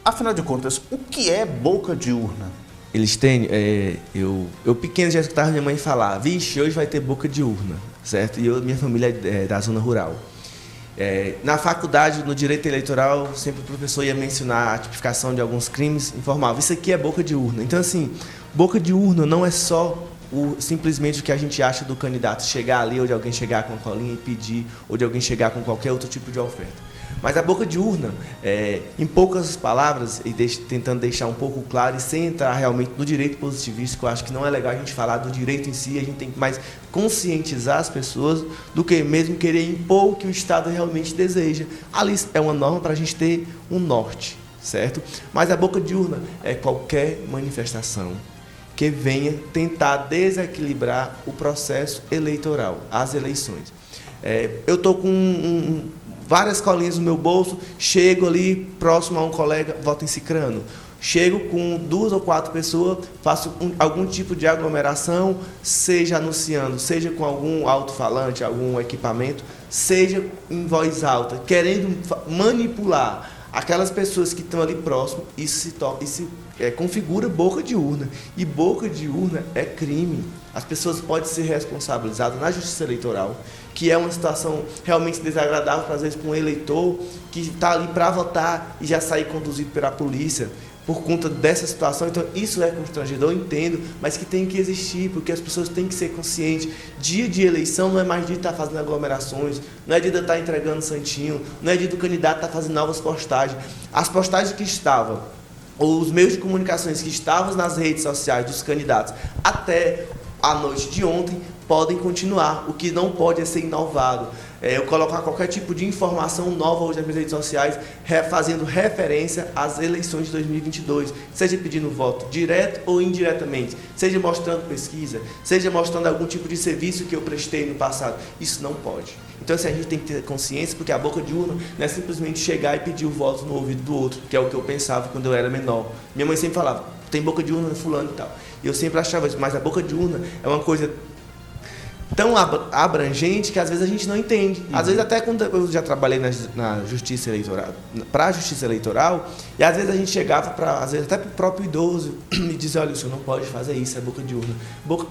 Afinal de contas, o que é boca de urna? Eles têm, eu pequeno já escutava minha mãe falar, vixe, hoje vai ter boca de urna, certo? E minha família é da zona rural. Na faculdade, no direito eleitoral, sempre o professor ia mencionar a tipificação de alguns crimes, informava, isso aqui é boca de urna. Então, assim, boca de urna não é só simplesmente o que a gente acha do candidato chegar ali, ou de alguém chegar com a colinha e pedir, ou de alguém chegar com qualquer outro tipo de oferta. Mas a boca de urna, em poucas palavras, e tentando deixar um pouco claro e sem entrar realmente no direito positivista, que eu acho que não é legal a gente falar do direito em si, a gente tem que mais conscientizar as pessoas do que mesmo querer impor o que o Estado realmente deseja. Ali é uma norma para a gente ter um norte, certo? Mas a boca de urna é qualquer manifestação que venha tentar desequilibrar o processo eleitoral, as eleições. Eu estou com várias colinhas no meu bolso, chego ali próximo a um colega, voto em cicrano. Chego com 2 ou 4 pessoas, faço algum tipo de aglomeração, seja anunciando, seja com algum alto-falante, algum equipamento, seja em voz alta, querendo manipular aquelas pessoas que estão ali próximo, isso se configura boca de urna. E boca de urna é crime. As pessoas podem ser responsabilizadas na justiça eleitoral, que é uma situação realmente desagradável, às vezes, para um eleitor que está ali para votar e já sair conduzido pela polícia por conta dessa situação. Então, isso é constrangedor, eu entendo, mas que tem que existir, porque as pessoas têm que ser conscientes. Dia de eleição não é mais dia de estar fazendo aglomerações, não é dia de estar entregando santinho, não é dia do candidato estar fazendo novas postagens. As postagens que estavam, ou os meios de comunicações que estavam nas redes sociais dos candidatos até a noite de ontem, podem continuar. O que não pode é ser inovado. Eu colocar qualquer tipo de informação nova hoje nas minhas redes sociais, fazendo referência às eleições de 2022, seja pedindo voto direto ou indiretamente, seja mostrando pesquisa, seja mostrando algum tipo de serviço que eu prestei no passado. Isso não pode. Então, assim, a gente tem que ter consciência, porque a boca de urna não é simplesmente chegar e pedir o voto no ouvido do outro, que é o que eu pensava quando eu era menor. Minha mãe sempre falava, tem boca de urna fulano e tal. E eu sempre achava isso, mas a boca de urna é uma coisa tão abrangente que às vezes a gente não entende. Às vezes até quando eu já trabalhei na justiça eleitoral, para a justiça eleitoral, e às vezes a gente chegava às vezes até para o próprio idoso e dizia, olha, o senhor não pode fazer isso, é boca de urna.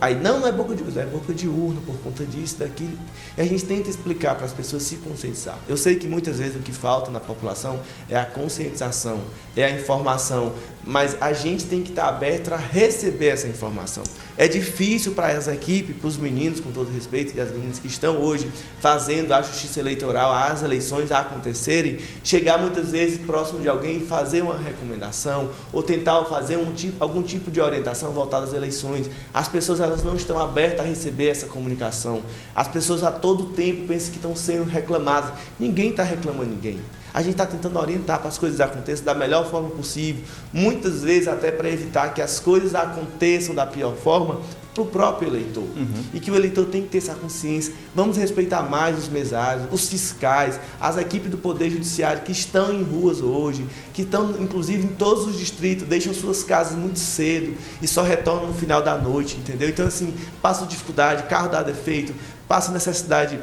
Aí não é boca de urna, é boca de urna por conta disso, daquilo. E a gente tenta explicar para as pessoas se conscientizar. Eu sei que muitas vezes o que falta na população é a conscientização, é a informação, mas a gente tem que estar aberto a receber essa informação. É difícil para as equipes, para os meninos, com todo respeito, e as meninas que estão hoje fazendo a justiça eleitoral, as eleições a acontecerem, chegar muitas vezes próximo de alguém e fazer uma recomendação ou tentar fazer algum tipo de orientação voltada às eleições. As pessoas elas não estão abertas a receber essa comunicação. As pessoas a todo tempo pensam que estão sendo reclamadas. Ninguém está reclamando ninguém. A gente está tentando orientar para as coisas aconteçam da melhor forma possível, muitas vezes até para evitar que as coisas aconteçam da pior forma para o próprio eleitor. E que o eleitor tem que ter essa consciência. Vamos respeitar mais os mesários, os fiscais, as equipes do Poder Judiciário que estão em ruas hoje, que estão inclusive em todos os distritos, deixam suas casas muito cedo e só retornam no final da noite, entendeu? Então, assim, passa dificuldade, carro dá defeito, passa necessidade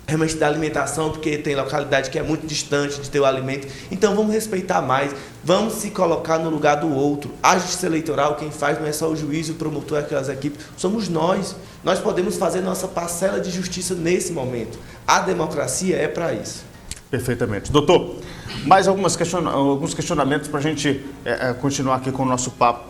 realmente da alimentação, porque tem localidade que é muito distante de ter o alimento. Então vamos respeitar mais, vamos se colocar no lugar do outro. A justiça eleitoral, quem faz não é só o juiz, o promotor, aquelas equipes, somos nós. Nós podemos fazer nossa parcela de justiça nesse momento. A democracia é para isso. Perfeitamente. Doutor, mais alguns questionamentos para a gente continuar aqui com o nosso papo.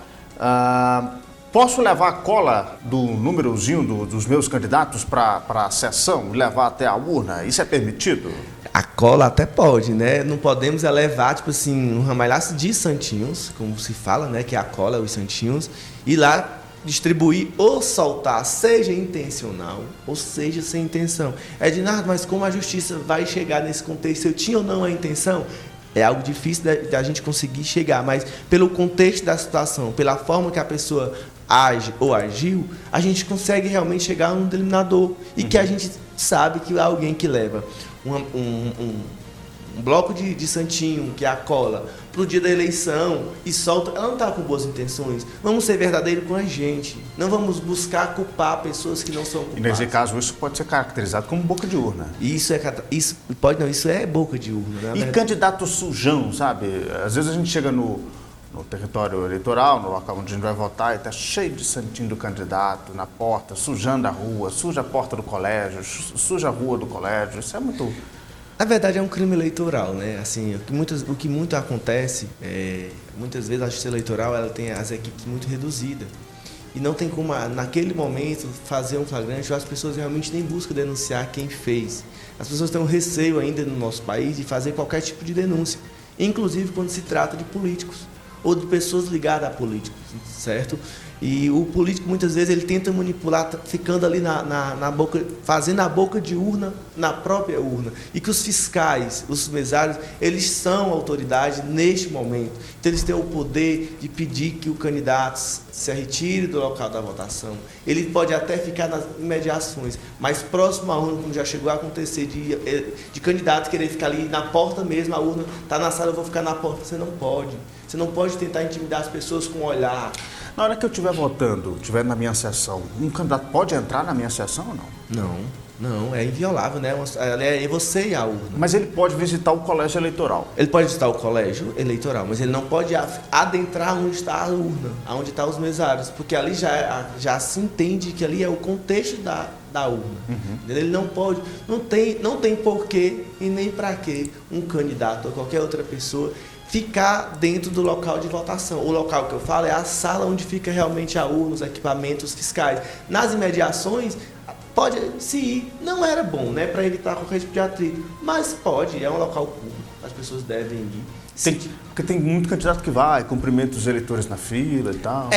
Posso levar a cola do númerozinho dos meus candidatos para a sessão e levar até a urna? Isso é permitido? A cola até pode, né? Não podemos levar, tipo assim, um ramalhaço de santinhos, como se fala, né? Que é a cola, os santinhos, e lá distribuir ou soltar, seja intencional ou seja sem intenção. Ednardo, mas como a justiça vai chegar nesse contexto? Se eu tinha ou não a intenção? É algo difícil da gente conseguir chegar, mas pelo contexto da situação, pela forma que a pessoa age ou agiu, a gente consegue realmente chegar a um delineador. E que a gente sabe que há alguém que leva um bloco de santinho, que é a cola, pro dia da eleição e solta, ela não está com boas intenções. Vamos ser verdadeiros com a gente. Não vamos buscar culpar pessoas que não são culpadas. E nesse caso, isso pode ser caracterizado como boca de urna. Isso é boca de urna. Né? E candidato sujão, sabe? Às vezes a gente chega no território eleitoral, no local onde a gente vai votar, e está cheio de santinho do candidato na porta, sujando a rua, suja a porta do colégio, suja a rua do colégio. Isso é muito... Na verdade, é um crime eleitoral, né? Assim, o que muito acontece, muitas vezes a justiça eleitoral ela tem as equipes muito reduzidas. E não tem como, naquele momento, fazer um flagrante, ou as pessoas realmente nem buscam denunciar quem fez. As pessoas têm um receio ainda no nosso país de fazer qualquer tipo de denúncia, inclusive quando se trata de políticos ou de pessoas ligadas a políticos, certo? E o político, muitas vezes, ele tenta manipular, ficando ali na boca, fazendo a boca de urna na própria urna. E que os fiscais, os mesários, eles são autoridade neste momento. Então, eles têm o poder de pedir que o candidato se retire do local da votação. Ele pode até ficar nas imediações, mas próximo à urna, como já chegou a acontecer, de candidato querer ficar ali na porta mesmo, a urna está na sala, eu vou ficar na porta. Você não pode. Você não pode tentar intimidar as pessoas com o olhar. Na hora que eu estiver votando, estiver na minha sessão, um candidato pode entrar na minha sessão ou não? Não, é inviolável, né? É você e a urna. Mas ele pode visitar o colégio eleitoral. Ele pode visitar o colégio eleitoral, mas ele não pode adentrar onde está a urna, onde estão os mesários, porque ali já se entende que ali é o contexto da urna. Uhum. Ele não pode, não tem porquê e nem para que um candidato ou qualquer outra pessoa ficar dentro do local de votação. O local que eu falo é a sala onde fica realmente a urna, os equipamentos fiscais. Nas imediações, pode se ir. Não era bom, né, para evitar qualquer tipo de atrito, mas pode, é um local público, as pessoas devem ir. Porque tem muito candidato que vai, cumprimenta os eleitores na fila e tal.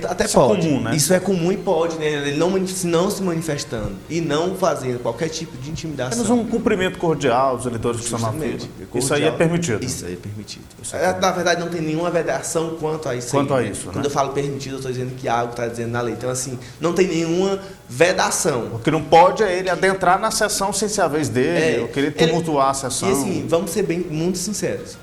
Até isso pode. É comum, né? Isso é comum e pode, né? Ele não se manifestando e não fazendo qualquer tipo de intimidação. Apenas um cumprimento cordial dos eleitores que estão na fila. Isso aí é permitido. Isso aí é permitido. Na verdade, não tem nenhuma vedação quanto a isso. Quando eu falo permitido, eu estou dizendo que algo está dizendo na lei. Então, assim, não tem nenhuma vedação. O que não pode é ele adentrar na sessão sem ser a vez dele, ou querer tumultuar a sessão. E assim, vamos ser muito sinceros.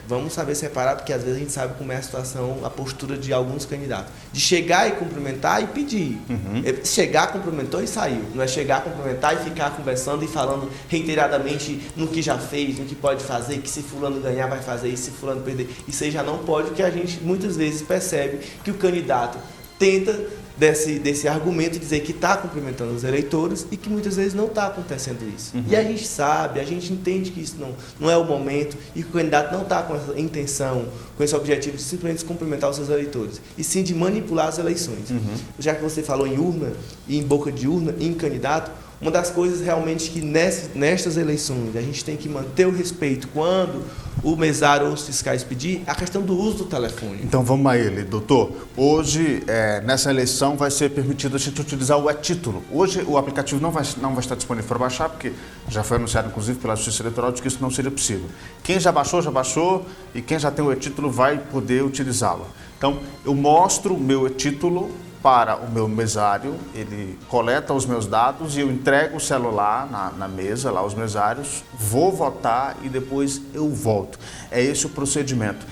Vamos saber separar, porque às vezes a gente sabe como é a situação, a postura de alguns candidatos. De chegar e cumprimentar e pedir. Uhum. Chegar, cumprimentou e saiu. Não é chegar, cumprimentar e ficar conversando e falando reiteradamente no que já fez, no que pode fazer, que se fulano ganhar vai fazer isso, se fulano perder. Isso aí já não pode, porque a gente muitas vezes percebe que o candidato tenta desse argumento dizer que está cumprimentando os eleitores e que muitas vezes não está acontecendo isso. Uhum. E a gente sabe, a gente entende que isso não é o momento e que o candidato não está com essa intenção, com esse objetivo de simplesmente cumprimentar os seus eleitores, e sim de manipular as eleições. Uhum. Já que você falou em urna, e em boca de urna, e em candidato, uma das coisas realmente que nestas eleições a gente tem que manter o respeito quando o mesário ou os fiscais pedir, a questão do uso do telefone. Então vamos a ele, doutor. Hoje, nessa eleição, vai ser permitido a gente utilizar o e-título. Hoje o aplicativo não vai estar disponível para baixar, porque já foi anunciado, inclusive, pela Justiça Eleitoral, de que isso não seria possível. Quem já baixou, e quem já tem o e-título vai poder utilizá-lo. Então, eu mostro o meu e-título para o meu mesário, ele coleta os meus dados e eu entrego o celular na mesa, lá os mesários, vou votar e depois eu volto. É esse o procedimento.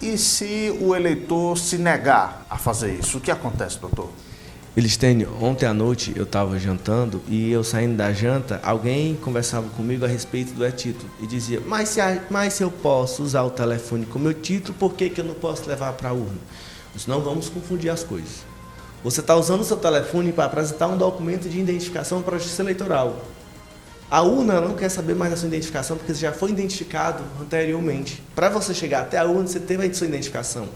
E se o eleitor se negar a fazer isso, o que acontece, doutor? Elistênio, ontem à noite eu estava jantando e eu saindo da janta, alguém conversava comigo a respeito do e-título e dizia, mas se eu posso usar o telefone com o meu título, por que eu não posso levar para a urna? Nós não vamos confundir as coisas. Você está usando o seu telefone para apresentar um documento de identificação para a Justiça Eleitoral. A urna não quer saber mais da sua identificação porque você já foi identificado anteriormente. Para você chegar até a urna, você teve a sua identificação.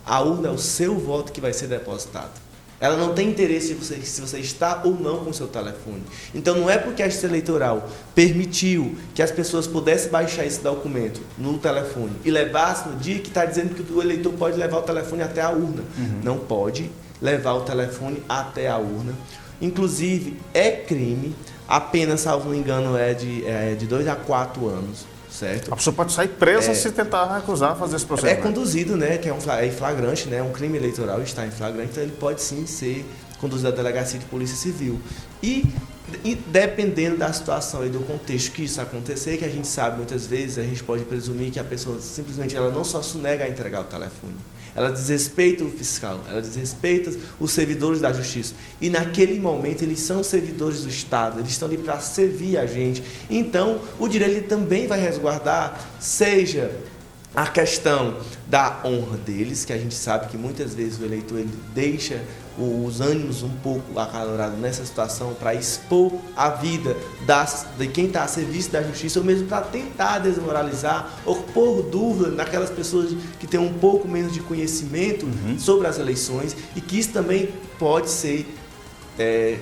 A urna é o seu voto que vai ser depositado. Ela não tem interesse se você está ou não com o seu telefone. Então, não é porque a Justiça Eleitoral permitiu que as pessoas pudessem baixar esse documento no telefone e levasse no dia que está dizendo que o eleitor pode levar o telefone até a urna. Uhum. Não pode levar o telefone até a urna. Inclusive, é crime, a pena, salvo não engano, é de 2 a 4 anos, certo? A pessoa pode sair presa se tentar recusar fazer esse procedimento. É conduzido, né, que é flagrante, né, um crime eleitoral, está em flagrante, então ele pode sim ser conduzido à delegacia de polícia civil. E dependendo da situação e do contexto que isso acontecer, que a gente sabe muitas vezes, a gente pode presumir que a pessoa simplesmente ela não só se nega a entregar o telefone, ela desrespeita o fiscal, ela desrespeita os servidores da justiça. E naquele momento eles são servidores do Estado, eles estão ali para servir a gente. Então, o direito ele também vai resguardar, seja a questão da honra deles, que a gente sabe que muitas vezes o eleitor ele deixa os ânimos um pouco acalorados nessa situação para expor a vida de quem está a serviço da justiça, ou mesmo para tentar desmoralizar ou pôr dúvida naquelas pessoas que têm um pouco menos de conhecimento sobre as eleições, e que isso também pode ser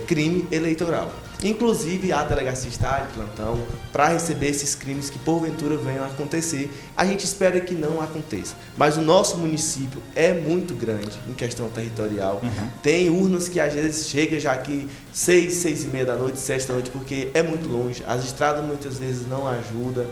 crime eleitoral. Inclusive, a delegacia está de plantão para receber esses crimes que porventura venham a acontecer. A gente espera que não aconteça. Mas o nosso município é muito grande em questão territorial. Tem urnas que às vezes chegam já aqui 6, 6 e meia da noite, 7 da noite, porque é muito longe. As estradas muitas vezes não ajudam.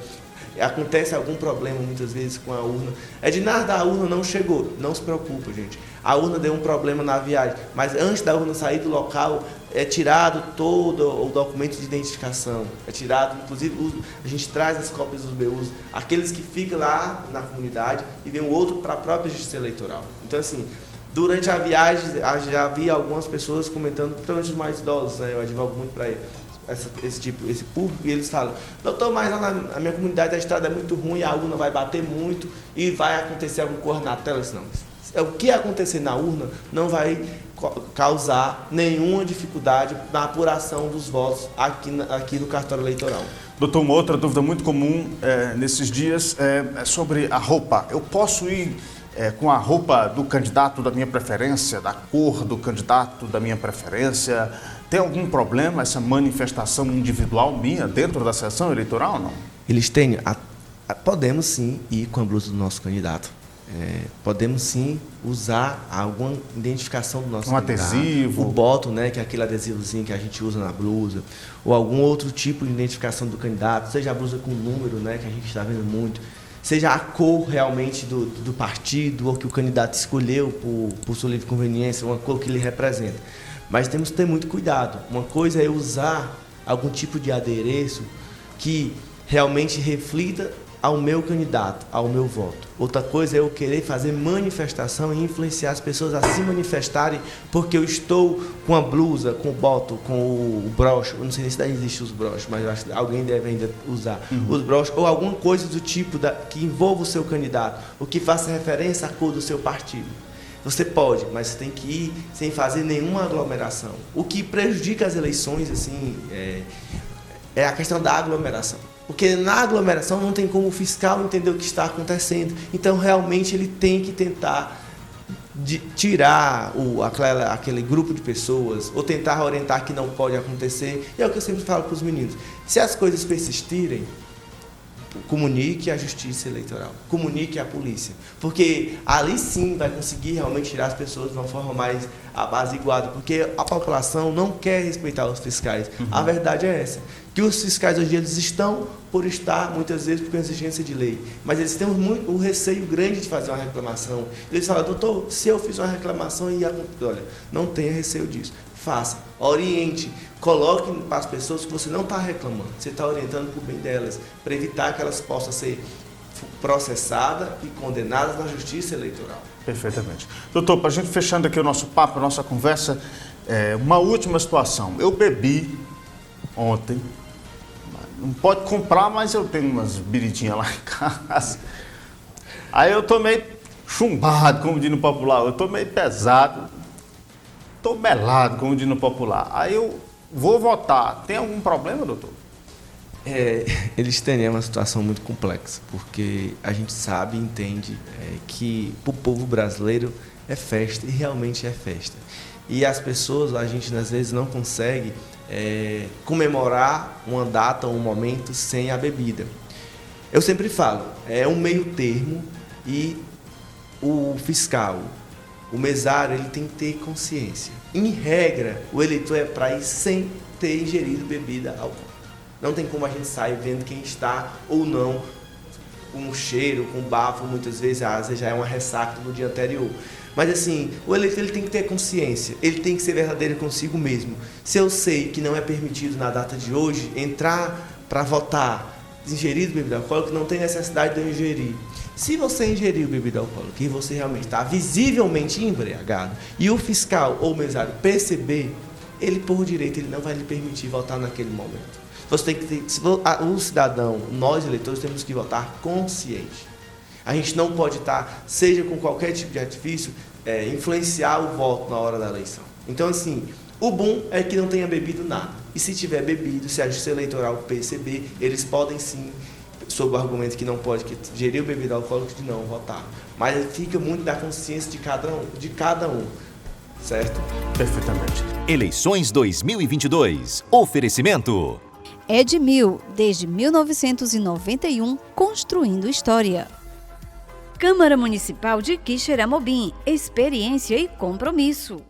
Acontece algum problema muitas vezes com a urna. Ednardo, a urna não chegou. Não se preocupa, gente. A urna deu um problema na viagem, mas antes da urna sair do local, é tirado todo o documento de identificação. É tirado, inclusive, a gente traz as cópias dos BUs, aqueles que ficam lá na comunidade, e vem o outro para a própria justiça eleitoral. Então, assim, durante a viagem, já havia algumas pessoas comentando, principalmente os mais idosos, né? Eu advogo muito para esse público, e eles falam: doutor, mas lá na minha comunidade a estrada é muito ruim, a urna vai bater muito e vai acontecer alguma coisa na tela. Não, o que acontecer na urna não vai causar nenhuma dificuldade na apuração dos votos aqui no cartório eleitoral. Doutor, uma outra dúvida muito comum nesses dias é sobre a roupa. Eu posso ir com a roupa do candidato da minha preferência, da cor do candidato da minha preferência? Tem algum problema essa manifestação individual minha dentro da sessão eleitoral ou não? Eles têm. Podemos sim ir com a blusa do nosso candidato. Podemos sim usar alguma identificação do nosso candidato. Adesivo. O bottom, né, que é aquele adesivozinho que a gente usa na blusa, ou algum outro tipo de identificação do candidato, seja a blusa com número, né, que a gente está vendo muito, seja a cor realmente do partido, ou que o candidato escolheu por sua livre conveniência, uma cor que ele representa. Mas temos que ter muito cuidado. Uma coisa é usar algum tipo de adereço que realmente reflita ao meu candidato, ao meu voto. Outra coisa é eu querer fazer manifestação e influenciar as pessoas a se manifestarem porque eu estou com a blusa, com o bottom, com o broche. Eu não sei nem se existem os broches, mas eu acho que alguém deve ainda usar os broches, ou alguma coisa do tipo que envolva o seu candidato, o que faça referência à cor do seu partido. Você pode, mas você tem que ir sem fazer nenhuma aglomeração. O que prejudica as eleições assim, é a questão da aglomeração. Porque na aglomeração não tem como o fiscal entender o que está acontecendo. Então, realmente, ele tem que tentar tirar aquele grupo de pessoas, ou tentar orientar que não pode acontecer. E é o que eu sempre falo para os meninos. Se as coisas persistirem, comunique a justiça eleitoral, comunique a polícia, porque ali sim vai conseguir realmente tirar as pessoas de uma forma mais apaziguada, porque a população não quer respeitar os fiscais. A verdade é essa, que os fiscais hoje eles estão por estar, muitas vezes, por exigência de lei, mas eles têm um receio grande de fazer uma reclamação. Eles falam: doutor, se eu fiz uma reclamação e olha, não tenha receio disso. Faça, oriente, coloque para as pessoas que você não está reclamando, você está orientando para o bem delas, para evitar que elas possam ser processadas e condenadas na justiça eleitoral. Perfeitamente. Doutor, para a gente fechando aqui o nosso papo, a nossa conversa, uma última situação. Eu bebi ontem, não pode comprar, mas eu tenho umas beridinhas lá em casa. Aí eu tô meio chumbado, como diz no popular, eu tô meio pesado. Estou melado, como diz no popular. Aí eu vou votar. Tem algum problema, doutor? Eles têm uma situação muito complexa, porque a gente sabe e entende que para o povo brasileiro é festa, e realmente é festa. E as pessoas, a gente às vezes não consegue comemorar uma data, um momento sem a bebida. Eu sempre falo, é um meio termo, e o fiscal, o mesário, ele tem que ter consciência. Em regra, o eleitor é para ir sem ter ingerido bebida alcoólica. Não tem como a gente sair vendo quem está ou não com cheiro, com bafo, muitas vezes já é uma ressaca no dia anterior. Mas assim, o eleitor ele tem que ter consciência, ele tem que ser verdadeiro consigo mesmo. Se eu sei que não é permitido na data de hoje entrar para votar ingerido bebida alcoólica, não tem necessidade de eu ingerir. Se você ingeriu bebida alcoólica e você realmente está visivelmente embriagado e o fiscal ou o mesário perceber, ele por direito ele não vai lhe permitir votar naquele momento. Você tem que ter, o cidadão, nós eleitores temos que votar consciente. A gente não pode estar, seja com qualquer tipo de artifício, influenciar o voto na hora da eleição. Então assim, o bom é que não tenha bebido nada. E se tiver bebido, se a Justiça Eleitoral perceber, eles podem sim, sob o argumento que não pode, que ingeriu bebida alcoólica, de não votar. Mas fica muito da consciência de cada um, certo? Perfeitamente. Eleições 2022. Oferecimento. Edmil, desde 1991, construindo história. Câmara Municipal de Quixeramobim, experiência e compromisso.